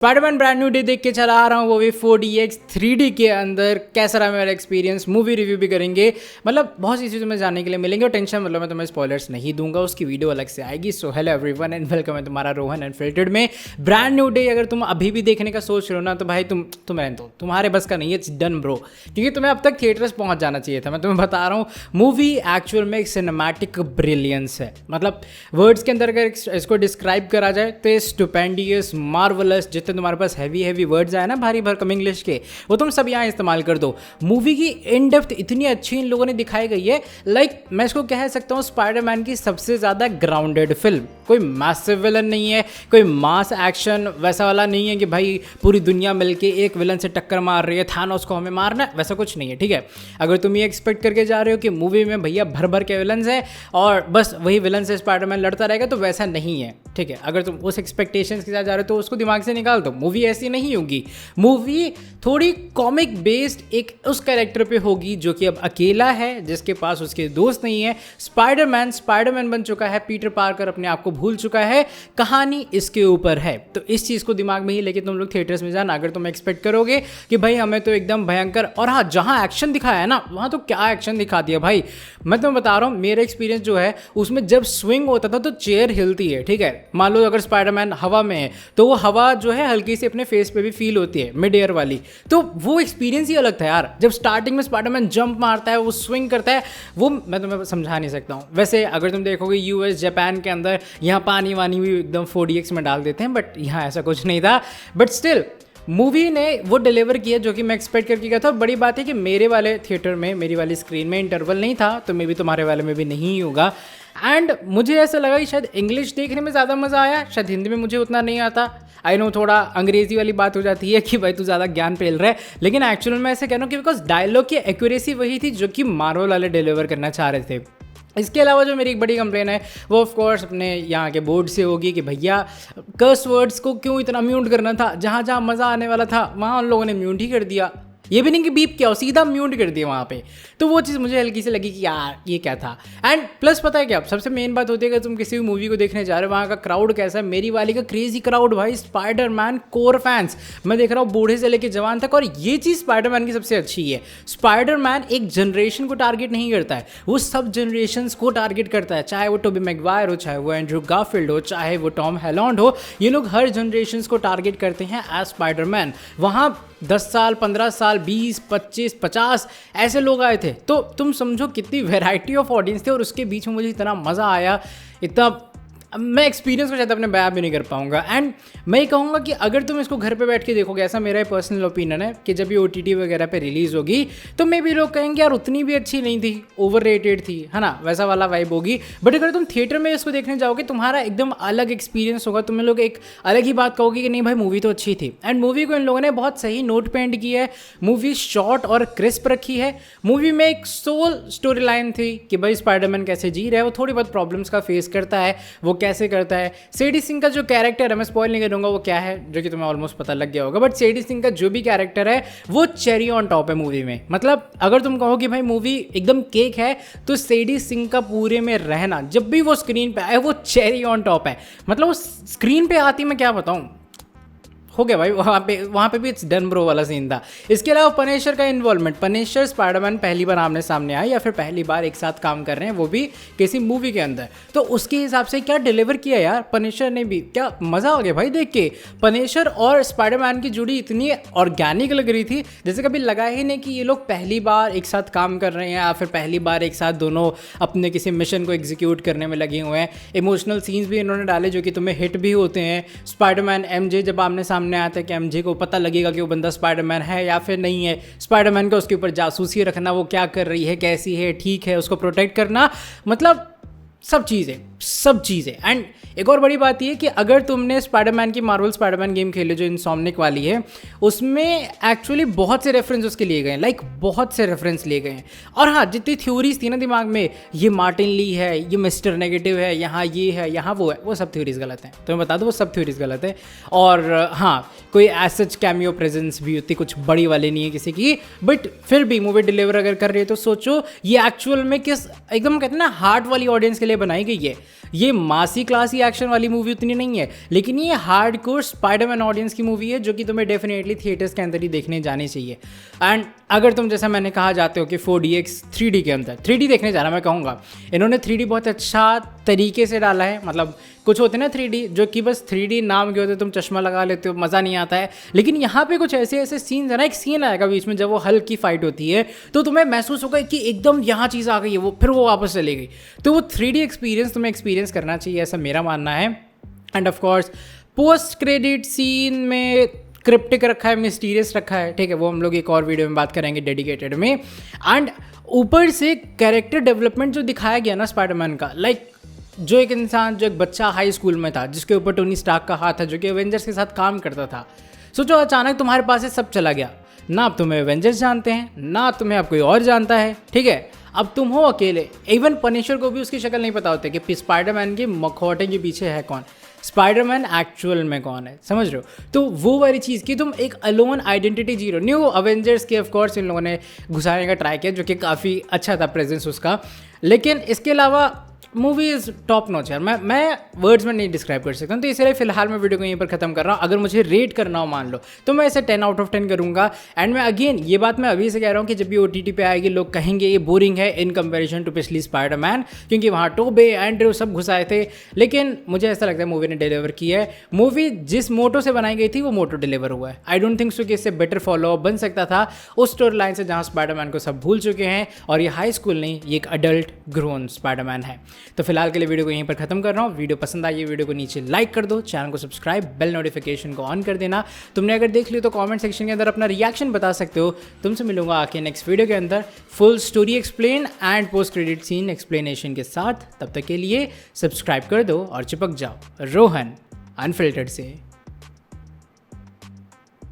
Spiderman brand new day देख के चला आ रहा हूँ, वो भी 4DX 3D के अंदर। कैसा रहा मेरा एक्सपीरियंस, मूवी रिव्यू भी करेंगे। मतलब बहुत सी चीज़ों में जानने के लिए मिलेंगे और टेंशन मतलब मैं तुम्हें स्पॉयलर्स नहीं दूंगा, उसकी वीडियो अलग से आएगी। So hello everyone and welcome है तुम्हारा रोहन अनफिल्टर्ड में। ब्रांड न्यू डे अगर तुम अभी भी देखने का सोच रहे हो ना, तो भाई तुम रहने दो, तुम्हारे बस का नहीं है, इट्स डन ब्रो। क्योंकि तुम्हें अब तक थिएटर्स पहुँच जाना चाहिए था। मैं तुम्हें बता रहा हूँ, मूवी एक्चुअल में एक सिनेमैटिक ब्रिलियंस है। मतलब वर्ड्स के अंदर अगर इसको डिस्क्राइब करा जाए तो स्टुपेंडियस, मार्वलस, जितने तुम्हारे पास हैवी वर्ड्स आए ना भारी भरकम इंग्लिश के, वो तुम सब यहाँ इस्तेमाल कर दो। मूवी की इन डेप्थ इतनी अच्छी इन लोगों ने दिखाई गई है। लाइक मैं इसको कह सकता हूँ स्पाइडरमैन की सबसे ज़्यादा ग्राउंडेड फिल्म। कोई मैसिव विलन नहीं है, कोई मास एक्शन वैसा वाला नहीं है कि भाई पूरी दुनिया मिलके एक विलन से टक्कर मार रही है, थानोस को हमें मारना है, वैसा कुछ नहीं है। ठीक है, अगर तुम ये एक्सपेक्ट करके जा रहे हो कि मूवी में भैया भर भर के विलन्स हैं और बस वही विलन से स्पाइडरमैन लड़ता रहेगा, तो वैसा नहीं है। ठीक है, अगर तुम उस एक्सपेक्टेशंस के साथ जा रहे हो तो उसको दिमाग से निकाल दो। मूवी ऐसी नहीं होगी। मूवी थोड़ी कॉमिक बेस्ड एक उस कैरेक्टर पे होगी जो कि अब अकेला है, जिसके पास उसके दोस्त नहीं है। स्पाइडरमैन बन चुका है, पीटर पार्कर अपने आप को भूल चुका है। कहानी इसके ऊपर है, तो इस चीज़ को दिमाग में ही लेके तुम लोग थिएटर्स में जाना। अगर तुम एक्सपेक्ट करोगे कि भाई हमें तो एकदम भयंकर, और हाँ जहाँ एक्शन दिखाया है ना, वहाँ तो क्या एक्शन दिखा दिया भाई। मैं तुम्हें बता रहा हूँ, मेरा एक्सपीरियंस जो है उसमें जब स्विंग होता था तो चेयर हिलती है। ठीक है, मान लो अगर स्पाइडरमैन हवा में है तो वो हवा जो है हल्की सी अपने फेस पे भी फील होती है, मिड एयर वाली। तो वो एक्सपीरियंस ही अलग था यार। जब स्टार्टिंग में स्पाइडरमैन जंप मारता है, वो स्विंग करता है, वो मैं तुम्हें समझा नहीं सकता हूँ। वैसे अगर तुम देखोगे यूएस जापान के अंदर यहाँ पानी वानी भी एकदम 4DX में डाल देते हैं, बट यहाँ ऐसा कुछ नहीं था। बट स्टिल मूवी ने वो डिलीवर किया जो कि मैं एक्सपेक्ट करके गया था। बड़ी बात है कि मेरे वाले थिएटर में, मेरी वाली स्क्रीन में इंटरवल नहीं था, तो मे भी तुम्हारे वाले में भी नहीं होगा। एंड मुझे ऐसा लगा कि शायद इंग्लिश देखने में ज़्यादा मज़ा आया, शायद हिंदी में मुझे उतना नहीं आता। आई नो थोड़ा अंग्रेजी वाली बात हो जाती है कि भाई तू ज़्यादा ज्ञान पेल रहा है, लेकिन एक्चुअल में ऐसे कह रहा हूँ कि बिकॉज डायलॉग की एक्यूरेसी वही थी जो कि मार्वल वाले डिलीवर करना चाह रहे थे। इसके अलावा जो मेरी एक बड़ी कंप्लेन है वो ऑफ कोर्स अपने यहाँ के बोर्ड से होगी कि भैया कर्स वर्ड्स को क्यों इतना म्यूट करना था। जहाँ जहाँ मज़ा आने वाला था वहाँ उन लोगों ने म्यूट ही कर दिया। ये भी नहीं कि बीप किया हो, सीधा म्यूट कर दिया वहाँ पे। तो वो चीज़ मुझे हल्की से लगी कि यार ये क्या था। एंड प्लस पता है क्या, सबसे मेन बात होती है कि तुम किसी भी मूवी को देखने जा रहे हो वहाँ का क्राउड कैसा है। मेरी वाली का क्रेजी क्राउड भाई, स्पाइडरमैन कोर फैंस। मैं देख रहा हूँ बूढ़े से लेकर जवान तक, और ये चीज़ स्पाइडरमैन की सबसे अच्छी है। स्पाइडरमैन एक जनरेशन को टारगेट नहीं करता है, वो सब जनरेशन्स को टारगेट करता है। चाहे वो टोबी मैगवायर हो, चाहे वो एंड्रू गारफील्ड हो, चाहे वो टॉम हॉलैंड हो, ये लोग हर जनरेशन्स को टारगेट करते हैं एज स्पाइडरमैन। वहाँ 10 साल, 15 साल, 20, 25, 50 ऐसे लोग आए थे। तो तुम समझो कितनी वैरायटी ऑफ ऑडियंस थे, और उसके बीच में मुझे इतना मज़ा आया, इतना मैं एक्सपीरियंस को शायद अपने बयान भी नहीं कर पाऊंगा। एंड मैं ये कहूँगा कि अगर तुम इसको घर पे बैठ के देखोगे, ऐसा मेरा पर्सनल ओपिनियन है कि जब ये OTT वगैरह पे रिलीज़ होगी तो मे भी लोग कहेंगे यार उतनी भी अच्छी नहीं थी, ओवर रेटेड थी, है ना, वैसा वाला वाइब होगी। बट अगर तुम थिएटर में इसको देखने जाओगे, तुम्हारा एकदम अलग एक्सपीरियंस होगा। तुम्हें लोग एक अलग ही बात कहोगे कि नहीं भाई मूवी तो अच्छी थी। एंड मूवी को इन लोगों ने बहुत सही नोट पे एंड किया है। मूवी शॉर्ट और क्रिस्प रखी है। मूवी में एक सोल स्टोरी लाइन थी कि भाई स्पाइडरमैन कैसे जी रहा है, वो थोड़ी बहुत प्रॉब्लम्स का फेस करता है, वो कैसे करता है। सेडी सिंह का जो कैरेक्टर है, मैं स्पॉइल नहीं करूंगा वो क्या है, जो कि तुम्हें ऑलमोस्ट पता लग गया होगा। बट सेडी सिंह का जो भी कैरेक्टर है वो चेरी ऑन टॉप है मूवी में। मतलब अगर तुम कहो कि भाई मूवी एकदम केक है, तो सेडी सिंह का पूरे में रहना, जब भी वो स्क्रीन पे आए, वो चेरी ऑन टॉप है। मतलब वो स्क्रीन पे आती, मैं क्या बताऊं, हो गया भाई। वहाँ पे भी इट्स डन ब्रो वाला सीन था। इसके अलावा पनिशर का इन्वॉल्वमेंट, पनिशर स्पाइडरमैन पहली बार आमने सामने आए या फिर पहली बार एक साथ काम कर रहे हैं, वो भी किसी मूवी के अंदर, तो उसके हिसाब से क्या डिलीवर किया यार पनिशर ने भी। क्या मज़ा आ गया भाई देख के। पनिशर और स्पाइडरमैन की जोड़ी इतनी ऑर्गेनिक लग रही थी, जैसे कभी लगा ही नहीं कि ये लोग पहली बार एक साथ काम कर रहे हैं या फिर पहली बार एक साथ दोनों अपने किसी मिशन को एग्जीक्यूट करने में लगे हुए हैं। इमोशनल सीन्स भी इन्होंने डाले जो कि तुम्हें हिट भी होते हैं। स्पाइडरमैन MJ जब आमने सामने आता है कि MJ को पता लगेगा कि वो बंदा स्पाइडरमैन है या फिर नहीं है। स्पाइडरमैन को उसके ऊपर जासूसी रखना, वो क्या कर रही है, कैसी है, ठीक है, उसको प्रोटेक्ट करना, मतलब सब चीज़ें। एंड एक और बड़ी बात ये कि अगर तुमने स्पाइडरमैन की मार्वल स्पाइडरमैन गेम खेले जो इनसोम्निक वाली है, उसमें एक्चुअली बहुत से रेफरेंस उसके लिए गए हैं, लाइक बहुत से रेफरेंस लिए गए हैं। और हाँ, जितनी थ्योरीज थी ना दिमाग में, ये मार्टिन ली है, ये मिस्टर नेगेटिव है, यहाँ ये है, यहाँ वो है, वो सब थ्योरीज गलत हैं। तो मैं बता दूँ वो सब थ्योरीज गलत है। और हाँ, कोई एज कैमियो प्रेजेंस भी उतनी कुछ बड़ी वाली नहीं है किसी की, बट फिर भी मूवी डिलीवर अगर कर रही है तो सोचो ये एक्चुअल में किस एकदम कहते हैं ना हार्ट वाली ऑडियंस के लिए बनाई गई है। ये मासी क्लासी एक्शन वाली मूवी उतनी नहीं है, लेकिन ये हार्डकोर स्पाइडरमैन ऑडियंस की मूवी है जो कि तुम्हें डेफिनेटली थिएटर्स के अंदर ही देखने जानी चाहिए। एंड अगर तुम जैसा मैंने कहा जाते हो कि 4DX 3D के अंदर 3D देखने जाना, मैं कहूँगा इन्होंने 3D बहुत अच्छा तरीके से डाला है। मतलब कुछ होते हैं ना 3D जो कि बस 3D नाम के होते, तुम चश्मा लगा लेते हो, मज़ा नहीं आता है, लेकिन यहाँ पे कुछ ऐसे ऐसे सीन्स है ना, एक सीन आएगा बीच में जब वो हल्क की फाइट होती है तो तुम्हें महसूस होगा कि एकदम यहाँ चीज़ आ गई है, वो फिर वो वापस चली गई। तो वो 3D एक्सपीरियंस तुम्हें एक्सपीरियंस करना चाहिए, ऐसा मेरा मानना है। End of course post credit scene में क्रिप्टिक रखा है, मिस्टीरियस रखा है, ठीक है, वो हम लोग एक और वीडियो में बात करेंगे डेडिकेटेड में। एंड ऊपर से कैरेक्टर डेवलपमेंट जो दिखाया गया ना स्पाइडरमैन का, लाइक जो एक इंसान, जो एक बच्चा हाई स्कूल में था जिसके ऊपर टोनी स्टार्क का हाथ था, जो कि एवेंजर्स के साथ काम करता था, सोचो अचानक तुम्हारे पास से सब चला गया, ना आप तुम्हें एवेंजर्स जानते हैं, ना तुम्हें अब कोई और जानता है, ठीक है, अब तुम हो अकेले। इवन पनिशर को भी उसकी शक्ल नहीं पता होती कि स्पाइडरमैन के मखौटे के पीछे है कौन, स्पाइडरमैन एक्चुअल में कौन है, समझ रहे हो। तो वो वाली चीज़ की तुम एक अलोन आइडेंटिटी जी रहे हो। न्यू अवेंजर्स के ऑफकोर्स इन लोगों ने घुसाने का ट्राई किया जो कि काफ़ी अच्छा था प्रेजेंस उसका, लेकिन इसके अलावा मूवी इज़ टॉप नॉच यार। मैं वर्ड्स में नहीं डिस्क्राइब कर सकता हूँ, तो इसलिए फिलहाल मैं वीडियो को यहीं पर ख़त्म कर रहा हूँ। अगर मुझे रेट करना हो मान लो तो मैं इसे 10 आउट ऑफ 10 करूँगा। एंड मैं अगेन ये बात मैं अभी से कह रहा हूँ कि जब भी OTT पे आएगी लोग कहेंगे ये बोरिंग है इन कंपेरिजन टू पिछली स्पाइडरमैन, क्योंकि वहाँ टोबे एंड्रयू सब घुसाए थे, लेकिन मुझे ऐसा लगता है मूवी ने डिलीवर की है। मूवी जिस मोटो से बनाई गई थी वो मोटो डिलीवर हुआ है। आई डोंट थिंक सो कि इससे बेटर फॉलो अप बन सकता था उस स्टोरी लाइन से जहाँ स्पाइडरमैन को सब भूल चुके हैं और ये हाई स्कूल नहीं, ये एक अडल्ट ग्रोन स्पाइडरमैन है। तो फिलहाल के लिए वीडियो को यहीं पर खत्म कर रहा हूँ। वीडियो पसंद आई, वीडियो को नीचे लाइक कर दो, चैनल को सब्सक्राइब, बेल नोटिफिकेशन को ऑन कर देना। तुमने अगर देख लियो तो कमेंट सेक्शन के अंदर अपना रिएक्शन बता सकते हो। तुमसे मिलूंगा आके नेक्स्ट वीडियो के अंदर full story explain and post credit scene explanation के साथ। तब तक के लिए सब्सक्राइब कर दो और चिपक जाओ रोहन अनफिल्टर्ड से।